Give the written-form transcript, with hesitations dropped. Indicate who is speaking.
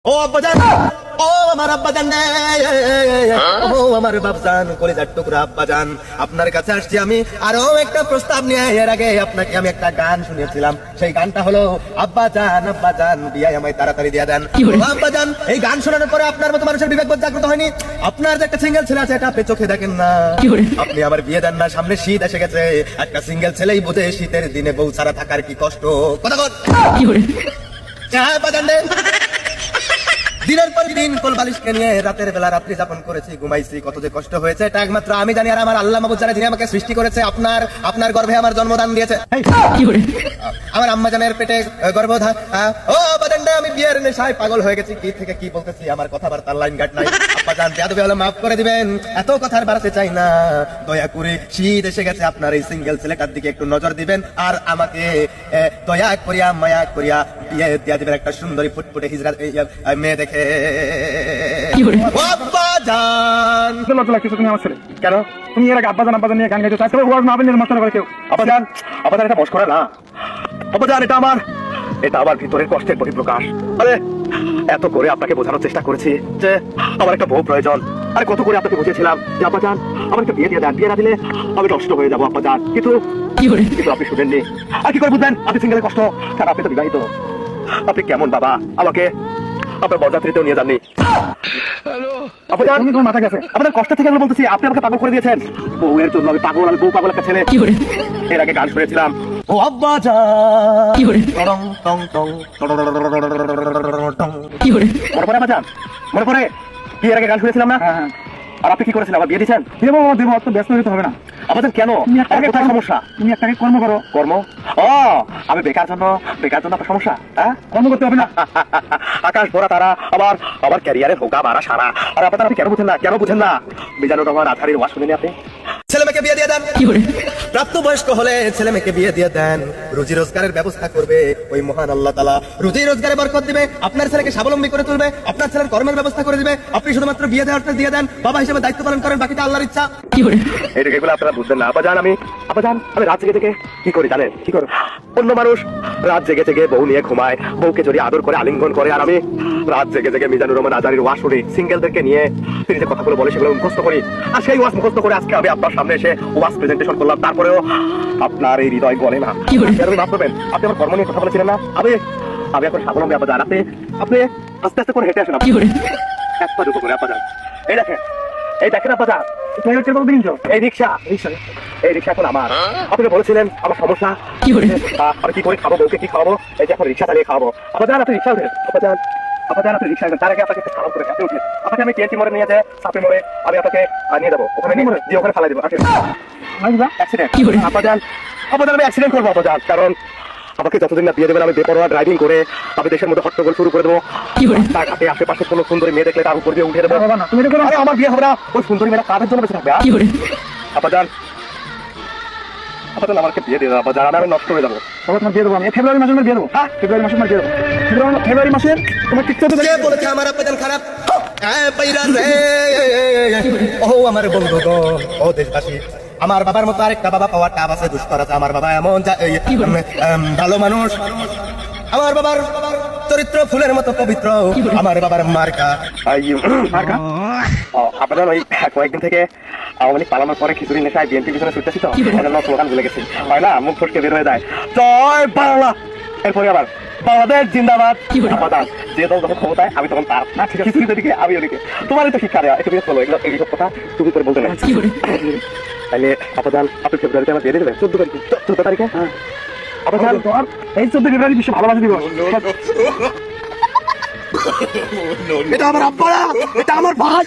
Speaker 1: ও আব্বাজান, ও আমার আব্বাজান, ও আমার বাপজান, কলিজার টুকরা আব্বাজান, আপনার কাছে আসছি আমি আরো একটা প্রস্তাব নিয়ে। এর আগে আপনাকে আমি একটা গান শুনিয়েছিলাম, সেই গানটা হলো আব্বাজান আব্বাজান বিয়ায় আমায় তাড়াতাড়ি দিয়ে দেন। আব্বাজান, এই গান শোনানোর পরে আপনার মতো মানুষের বিবেক বোধ জাগ্রত হয়নি? আপনার যে একটা সিঙ্গেল ছেলে আছে এটা আপনি চোখে দেখেন না, আপনি আমার বিয়ে দেন না। সামনে শীত এসে গেছে, একটা সিঙ্গেল ছেলেই বোঝে শীতের দিনে বউ ছাড়া থাকার কি কষ্ট। কথা বল। হ্যাঁ আব্বাজান, দিনের পর দিন কোল বালিশকে নিয়ে রাতের বেলা রাত্রি যাপন করেছি, ঘুমাইছি, কত যে কষ্ট হয়েছে এটা একমাত্র আমি জানি। আর আমার আল্লাহ মাবুদ জানে, যিনি আমাকে সৃষ্টি করেছে, আপনার গর্ভে আমার জন্মদান দিয়েছে, আমার আম্মা জানের পেটে গর্ভধান। ও বাদান্ডা, আমি বিয়ের নেশায় পাগল হয়ে গেছি। কি থেকে কি বলতেছি, আমার কথাবার্তার লাইন গাট নাই। আপা জান, বেয়াদবি হলে মাফ করে দিবেন, এত কথার বাড়াতে চাই না। দয়া করে শীত এসে গেছে, আপনার এই সিঙ্গেল ছেলেটার দিকে একটু নজর দিবেন, আর আমাকে দয়া করিয়া মায়া করিয়া বিয়ে দিয়া দিবেন একটা সুন্দরী ফুটফুটে হিজড়া মেয়ে দেখে। আব্বাজান,
Speaker 2: লজ্জা লাগছে তুমি আমার ছেলে কেন? তুমি এর আগে আব্বাজান আব্বাজান নিয়ে গান গাইতে চাইছো, ওয়াজ না বললে মাস্টার করে কেউ।
Speaker 1: আব্বাজান, আব্বাজান এটা বস করা না। আব্বাজান, এটা আমার ভিতরের কষ্টের বহিঃপ্রকাশ। আরে এত করে আপনাকে বোঝানোর চেষ্টা করেছি যে আমার একটা বউ প্রয়োজন। আরে কত করে আপনাকে বুঝিয়েছিলাম যে আব্বাজান আমার একটা বিয়ে দিয়ে দেন, বিয়ে না দিলে আমি নষ্ট হয়ে যাবো আব্বাজান। কিন্তু আপনি শুনেননি। আর কি করে বুঝবেন আপনি সিঙ্গেলের কষ্ট? কারণ আপনি তো বিবাহিত। আপনি কেমন বাবা, আমাকে আপনার বরযাত্রীতেও নিয়ে যাননি।
Speaker 2: তুমি তোমার মাথা গেছে।
Speaker 1: আপনার কষ্ট থেকে আমি বলতেছি, আপনি আমাকে পাগল করে দিয়েছেন। বউয়ের জন্য আমি পাগল, আমি বউ পাগল একটা ছেলে। এর আগে গান শুনেছিলাম, ও আব্বাজান, টং টং টং টং। মনে পড়ে আব্বাজান? মনে পড়ে বিয়ের আগে গান শুনেছিলাম না?
Speaker 2: হ্যাঁ।
Speaker 1: আর আপনি কি করেছিলেন? আবার বিয়ে দিয়েছেন?
Speaker 2: দেবো অত ব্যস্ত হতে হবে না।
Speaker 1: আব্বাজান কেন? কোথায় সমস্যা?
Speaker 2: তুমি একটা কর্ম করো।
Speaker 1: কর্ম? ও, আমি বেকার জন্য আপনার সমস্যা? হ্যাঁ,
Speaker 2: কর্ম করতে হবে না।
Speaker 1: আকাশ ভরা তারা, আবার ক্যারিয়ারে হোকা মারা সারা। আর আপনারা আপনি কেন বুঝেন না? মিজানুর রহমান আজহারীর ওয়াজ শুনেন আপনি? ছেলে মেয়েকে বিয়ে দিয়ে দেন, প্রাপ্তবয়স্ক হলে ছেলে মেয়েকে বিয়ে দিয়ে দেন। রুজি রোজগারের ব্যবস্থা করবে ওই মহান আল্লাহ তাআলা, রুজি রোজগারে বরকত দিবে, আপনার ছেলেকে স্বাবলম্বী করে তুলবে, আপনার ছেলের কর্মের ব্যবস্থা করে দিবে। আপনি শুধুমাত্র বিয়ে দেওয়াটা দিয়ে দেন, বাবা হিসেবে দায়িত্ব পালন করেন, বাকিটা আল্লাহর ইচ্ছা। এগুলো আপনারা বুঝবেন না। আব্বাজান, আমি রাত জেগে কি করি জানেন? কি করো? অন্য মানুষ রাত জেগে বউ নিয়ে ঘুমায়, বউকে যদি আদর করে আলিঙ্গন করে, আর আমি রাত জেগে মিজানুর রহমান আজহারীর ওয়াজ শুনি, সিঙ্গেলদেরকে নিয়ে তিনি যে কথাগুলো বলে সেগুলো মুখস্থ করি। আর সেই ওয়াজ মুখস্থ করে আজকে আমি আপনার সামনে এসে ওয়াজ প্রেজেন্টেশন করলাম। তারপরেও আপনার এই হৃদয় গলে না। মাফ করবেন, আপনি আমার কর্ম নিয়ে কথা বলেছিলেন না? আমি এখন স্বাবলম্বী আব্বাজান। আপনি আস্তে আস্তে করে হেঁটে আসেন, এক পা দুটো করে আব্বাজান। এই দেখেন আব্বাজান, এই রিক্সা এখন আমার। আপনি বলেছিলেন আমার সমস্যা, আমি কি করে খাবো, বউকে কি খাওয়াবো, এই যে এখন রিক্সা চালিয়ে খাওয়াবো। আব্বাজান, আপনি রিক্সা উঠেন। আব্বাজান, আপনি রিক্সা তার আগে আপনাকে খারাপ করে কাছে উঠে আপনাকে আমি টিএনটি মোড়ে নিয়ে যাই, সাপে মোড়ে আমি আপনাকে নিয়ে যাবো, ওখানে ওখানে ফেলাই দেবো। অ্যাক্সিডেন্ট? আব্বাজান, আমি অ্যাক্সিডেন্ট করবো আব্বাজান, কারণ আমাকে যতদিন না বিয়ে দেবেন আমি বেপরোয়া ড্রাইভিং করে আমি দেশের মধ্যে হট্টগোল শুরু করে দেবো। তার ঘাটে আশেপাশে কোনো সুন্দরী মেয়ে দেখলে তার উপর দিয়ে উঠে দেবো। আরে আমার বিয়ে হবে না, ওই সুন্দরী মেয়েরা কাদের জন্য বেঁচে থাকবে? আব্বাজান, আমাকে বিয়ে দিয়ে দেবো আব্বাজান, আমি নষ্ট হয়ে যাবো।
Speaker 2: তোমার বিয়ে দেবো আমি ফেব্রুয়ারি মাসে বিয়ে দেবো। হ্যাঁ, ফেব্রুয়ারি মাসে বিয়ে দেবো। ফেব্রুয়ারি মাসে তোমার ঠিক করতে
Speaker 1: বলেছে আমার আব্বাজান খারাপ। ও আমার বন্ধু, ও দেশবাসী, আমার বাবার মতো আরেকটা বাবা পাওয়ার টাপ আছে, দুষ্কর আছে। আমার বাবা এমন ভালো মানুষ, আমার বাবার চরিত্র ফুলের মতো পবিত্র, আমার বাবার মার্কা। আপনার ওই কয়েকদিন থেকে আওয়ামী লীগ পালানোর পরে খিচুড়ি নেশায় বিএনপি পিছনে ছুটতেছি, তো স্লোগান ভুলে গেছি, হয় না, মুখ ফটকে বের হয়ে যায়, জয় বাংলা। এরপরে আবার বাংলাদেশ জিন্দাবাদ। আপাতত যে দল যখন ক্ষমতায় আমি তখন তার খিচুড়ির দিকে, আমি ওদিকে। তোমারই তো শিক্ষা দেওয়া, একটু বলো এগুলো, এইসব কথা তুমি করে বলতে না। তাহলে আপাতত আপনি ফেব্রুয়ারিতে আমার দিয়ে দেবেন? 14 তারিখে? আপাতত
Speaker 2: তোমার এই 14 ফেব্রুয়ারি বিশ্ব ভালোবাসা দিবস।
Speaker 1: এটা আমার আব্বা না, এটা আমার ভাই।